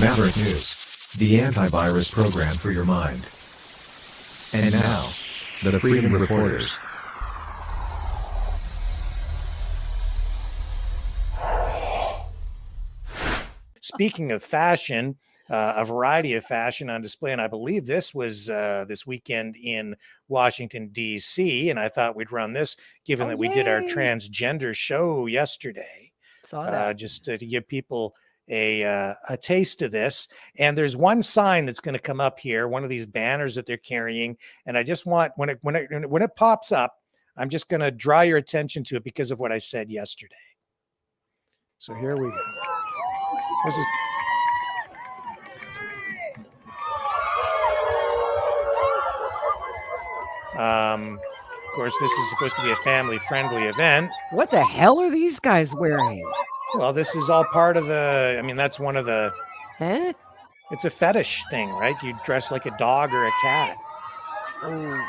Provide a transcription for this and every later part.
Maverick News, the antivirus program for your mind. And now, the Freedom Reporters. Speaking of fashion, a variety of fashion on display, and I believe this was this weekend in Washington, D.C., and I thought we'd run this, given that we did our transgender show yesterday, just to give people a taste of this. And there's one sign that's going to come up here, one of these banners that they're carrying, and I just want, when it pops up, I'm just going to draw your attention to it because of what I said yesterday. So here we go. This is of course, this is supposed to be a family-friendly event. What the hell are these guys wearing? Well, this is all part of the, I mean, that's one of the, it's a fetish thing, right? You dress like a dog or a cat. Okay.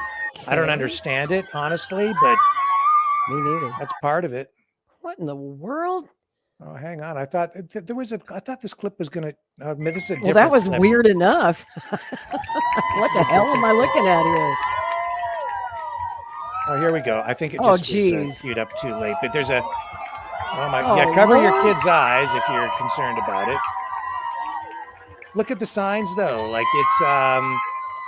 I don't understand it, honestly, but me neither. That's part of it. What in the world? Oh, hang on. I thought there was I thought this clip was going to, this is a well, that was clip. Weird enough. What the hell am I looking at here? Oh, here we go. I think it just was queued up too late, but there's a, yeah, cover Lord. your kids' eyes if you're concerned about it. Look at the signs though. Like it's,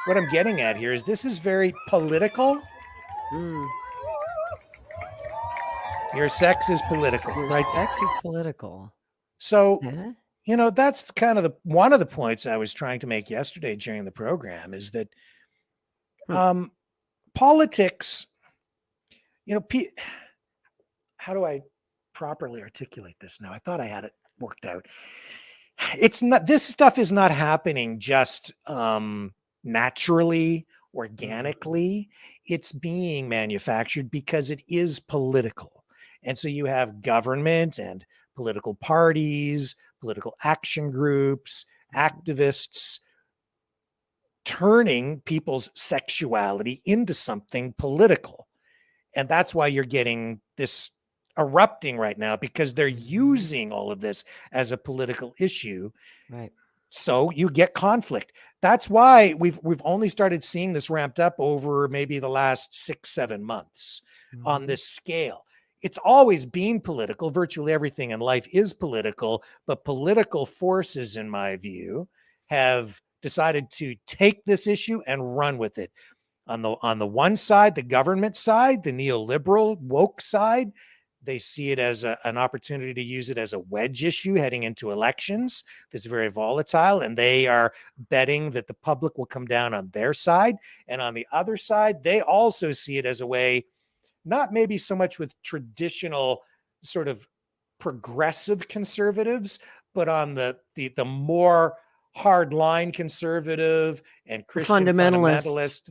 what I'm getting at here is this is very political. Your sex is political, right? Sex is political. So, you know, that's kind of one of the points I was trying to make yesterday during the program is that politics, you know, how do I properly articulate this now? I thought I had it worked out. It's not, this stuff is not happening just naturally, organically. It's being manufactured because it is political. And so you have government and political parties, political action groups, activists turning people's sexuality into something political. And that's why you're getting this erupting right now, because they're using all of this as a political issue. Right. So you get conflict. That's why we've only started seeing this ramped up over maybe the last 6-7 months on this scale. It's always been political. Virtually everything in life is political, but political forces, in my view, have decided to take this issue and run with it. On the one side, the government side, the neoliberal woke side, they see it as an opportunity to use it as a wedge issue heading into elections that's very volatile, and they are betting that the public will come down on their side. And on the other side, they also see it as a way, not maybe so much with traditional sort of progressive conservatives, but on the more hardline conservative and Christian fundamentalist,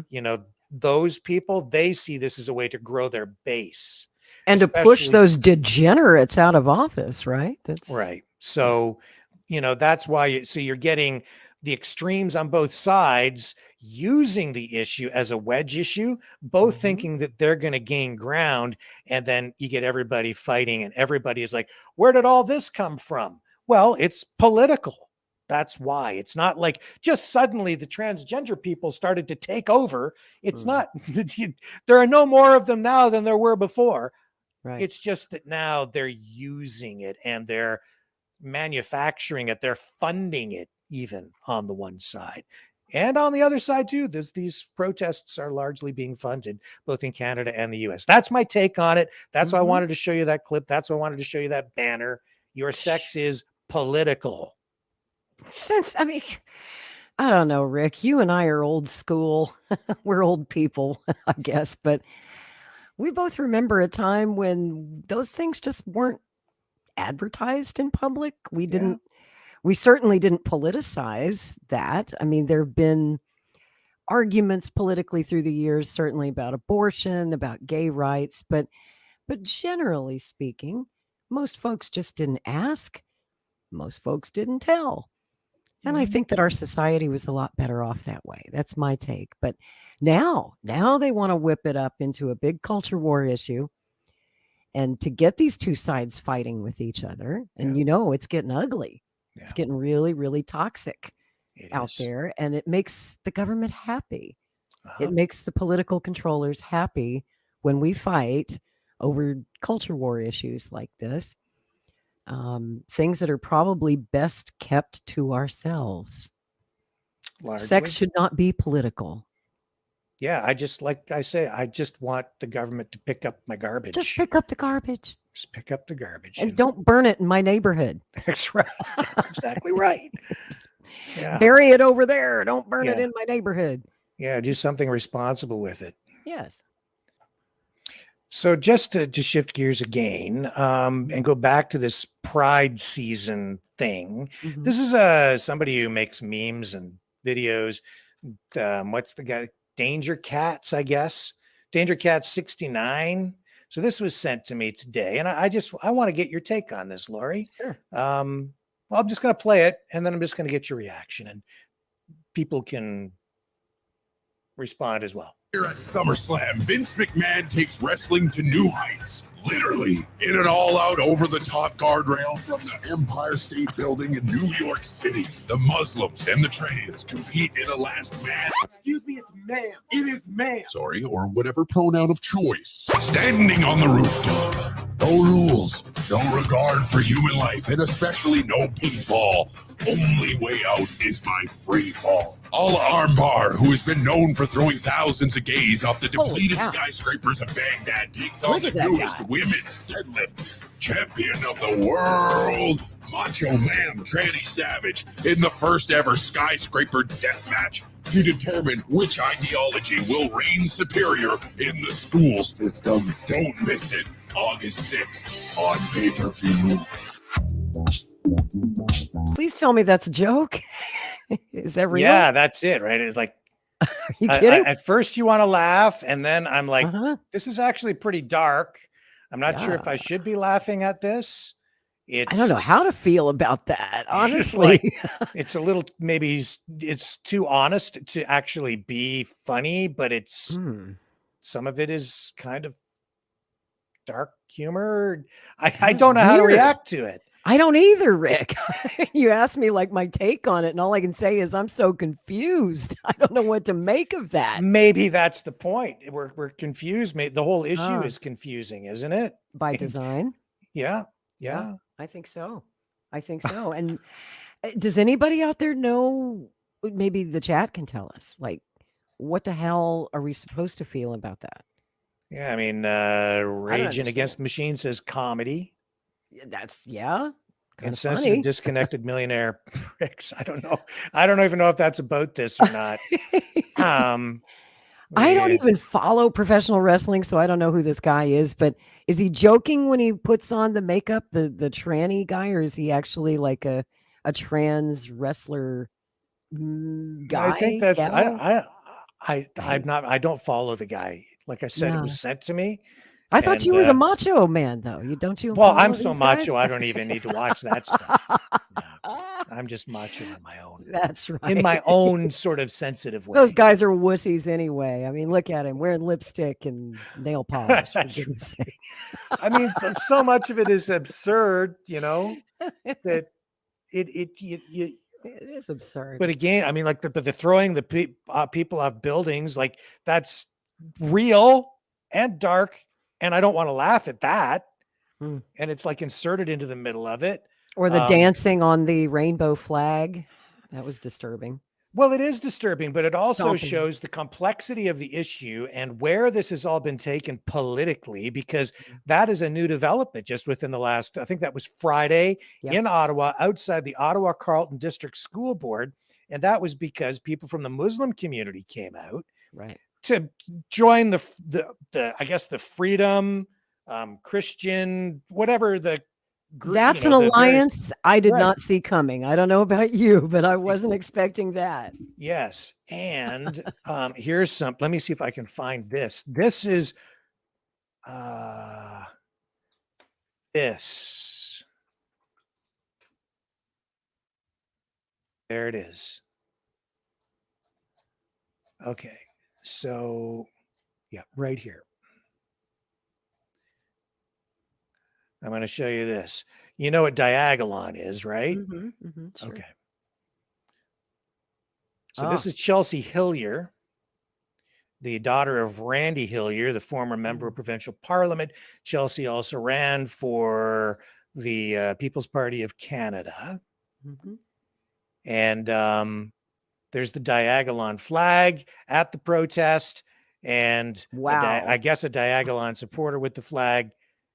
you know, those people, they see this as a way to grow their base. And to push those degenerates out of office, right? That's right. So, you know, that's why you're getting the extremes on both sides using the issue as a wedge issue, both thinking that they're going to gain ground. And then you get everybody fighting, and everybody is like, where did all this come from? Well, it's political. That's why. It's not like just suddenly the transgender people started to take over. It's not, there are no more of them now than there were before. Right. It's just that now they're using it and they're manufacturing it. They're funding it even on the one side. And on the other side too, these protests are largely being funded both in Canada and the US. That's my take on it. That's why I wanted to show you that clip. That's why I wanted to show you that banner. Your sex is political. I mean, I don't know, Rick, you and I are old school. We're old people, I guess, but we both remember a time when those things just weren't advertised in public. We certainly didn't politicize that. I mean, there have been arguments politically through the years, certainly about abortion, about gay rights, but generally speaking, most folks just didn't ask. Most folks didn't tell. And I think that our society was a lot better off that way. That's my take. But now they want to whip it up into a big culture war issue, and to get these two sides fighting with each other. And you know, it's getting ugly. It's getting really, really toxic It out is. there, and it makes the government happy. Uh-huh. It makes the political controllers happy when we fight over culture war issues like this. Things that are probably best kept to ourselves. Largely. Sex should not be political. Yeah, I just, like I say, I just want the government to pick up my garbage. Just pick up the garbage Just pick up the garbage. and don't burn it in my neighborhood. That's right. That's exactly right. Yeah. Bury it over there. Don't burn it Yeah. in my neighborhood. Yeah, do something responsible with it. Yes. So just to shift gears again, and go back to this Pride season thing. Mhm. This is somebody who makes memes and videos. What's the guy? Danger Cats, I guess. Danger Cats 69. So this was sent to me today, and I want to get your take on this, Lori. Sure. Well, I'm just going to play it, and then I'm just going to get your reaction, and people can respond as well. Here at SummerSlam, Vince McMahon takes wrestling to new heights. Literally, in an all-out over-the-top guardrail from the Empire State Building in New York City, the Muslims and the trans compete in a last man. Excuse me, it's ma'am. It is ma'am. Sorry, or whatever pronoun of choice. Standing on the rooftop. No rules, no regard for human life, and especially no pinfall. Only way out is by free fall. All Armbar, who has been known for throwing thousands of gays off the depleted cow. skyscrapers of Baghdad, takes on Look the at that newest guy. women's deadlift champion of the world, Macho Man Tranny Savage, in the first ever skyscraper death match to determine which ideology will reign superior in the school system. Don't miss it. August 6th on pay-per-view. Please tell me that's a joke. Is that real? Yeah, that's it, right? It's like, Are you kidding? at first you want to laugh, and then I'm like, Uh-huh. this is actually pretty dark. I'm not sure if Yeah. I should be laughing at this. I don't know how to feel about that, It's honestly. it's a little, maybe it's too honest to actually be funny, but it's Hmm. some of it is kind of dark humor. I That's don't know how to weird. react to it. I don't either, Rick. You asked me like my take on it, and all I can say is I'm so confused. I don't know what to make of that. Maybe that's the point. We're confused. The whole issue Ah. is confusing, isn't it? By design? Yeah. Yeah. I think so. I think so. And does anybody out there know? Maybe the chat can tell us. Like, what the hell are we supposed to feel about that? Yeah. I mean, Raging Against the Machine says comedy. That's kind of Insensitive, funny. disconnected millionaire pricks. I don't know. I don't even know if that's about this or not. I don't even follow professional wrestling, so I don't know who this guy is. But is he joking when he puts on the makeup, the tranny guy, or is he actually like a trans wrestler guy? I think that's gal? I don't follow the guy. Like I said, it No. was sent to me. I thought and, you were the macho man, though. Don't you? Well, follow I'm so these guys? macho, I don't even need to watch that stuff. No, I'm just macho on my own. That's right. In my own sort of sensitive way. Those guys are wussies anyway. I mean, look at him wearing lipstick and nail polish. For That's goodness sake. I mean, so much of it is absurd, that it It is absurd. but again, I mean, like the throwing the people off buildings, like that's real and dark, and I don't want to laugh at that. Hmm. And it's like inserted into the middle of it. Or the dancing on the rainbow flag. That was disturbing. Well, it is disturbing, but it also Stomping. shows the complexity of the issue and where this has all been taken politically, because that is a new development just within the last, I think that was Friday in Ottawa, outside the Ottawa Carleton District School Board. And that was because people from the Muslim community came out to join the I guess the Freedom Christian, whatever the group. That's an alliance I did not see coming. I don't know about you, but I wasn't expecting that. Yes. And here's some, let me see if I can find this. This is this. There it is. Okay. So, yeah, right here. I'm going to show you this. You know what diagolon is, right? Sure. Okay. So this is Chelsea Hillier, the daughter of Randy Hillier, the former member of provincial parliament. Chelsea also ran for the People's Party of Canada. And there's the diagolon flag at the protest, and Wow. I guess a diagolon supporter with the flag,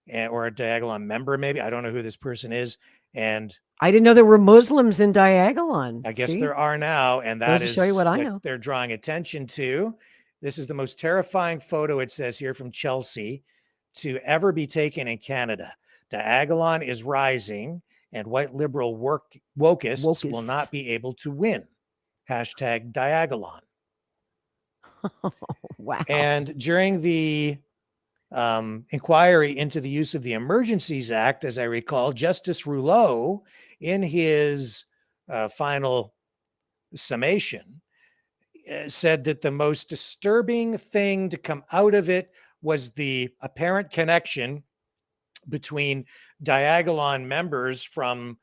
or a diagolon member, maybe. I don't know who this person is. And I didn't know there were Muslims in Diagolon. I guess See? there are now, and that Goes to is show you what I what know. they're drawing attention to. This is the most terrifying photo, it says here, from Chelsea to ever be taken in Canada. Diagolon is rising, and white liberal wokists will not be able to win. Hashtag Diagolon. Wow. And during the inquiry into the use of the Emergencies Act, as I recall, Justice Rouleau, in his final summation, said that the most disturbing thing to come out of it was the apparent connection between diagolon members from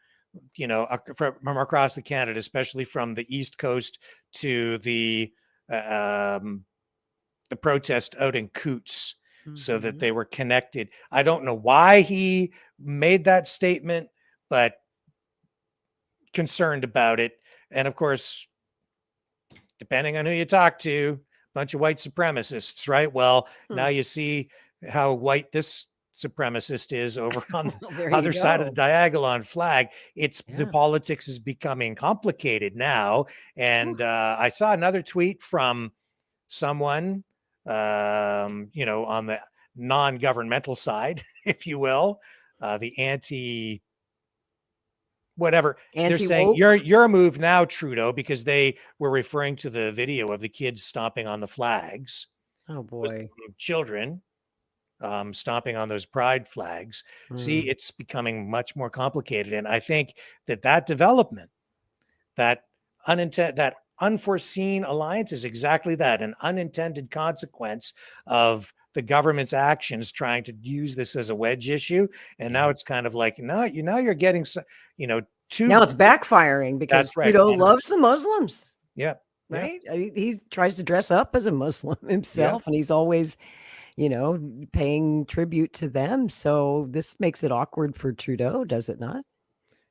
across the Canada, especially from the East Coast to the protest out in Coots, so that they were connected. I don't know why he made that statement, but concerned about it. And of course, depending on who you talk to, a bunch of white supremacists, right? Well, now you see how white this supremacist is over on the other side of the diagolon flag. The politics is becoming complicated now. And I saw another tweet from someone, on the non-governmental side, if you will, the whatever. They're saying you're a move now, Trudeau, because they were referring to the video of the kids stomping on the flags. Oh boy. Children stomping on those pride flags. See, it's becoming much more complicated. And I think that development, that unforeseen alliance, is exactly that, an unintended consequence of the government's actions trying to use this as a wedge issue. And now it's kind of like, you're getting, now it's backfiring because Trudeau loves the Muslims. Yeah. Right. Yeah. He tries to dress up as a Muslim himself, and he's always, paying tribute to them. So this makes it awkward for Trudeau, does it not?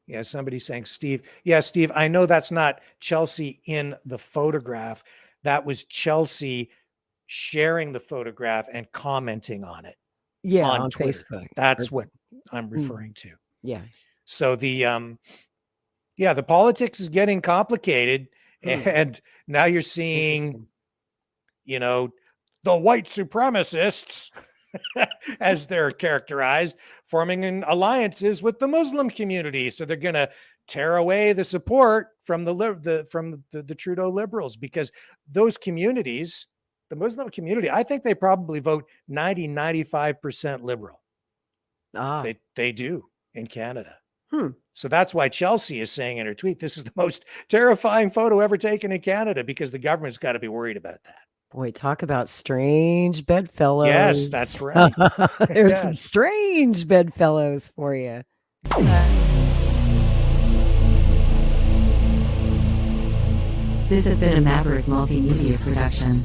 Yeah, somebody's saying, Steve. Yeah, Steve, I know that's not Chelsea in the photograph. That was Chelsea sharing the photograph and commenting on it. Yeah, on Facebook. That's what I'm referring to. Yeah. So the politics is getting complicated, and now you're seeing, the white supremacists, as they're characterized, forming alliances with the Muslim community. So they're going to tear away the support from the Trudeau Liberals, because those communities, the Muslim community, I think they probably vote 95% Liberal. They do in Canada. So that's why Chelsea is saying in her tweet, this is the most terrifying photo ever taken in Canada, because the government's got to be worried about that. Boy, talk about strange bedfellows. Yes, that's right. There's some strange bedfellows for you. This has been a Maverick Multimedia production.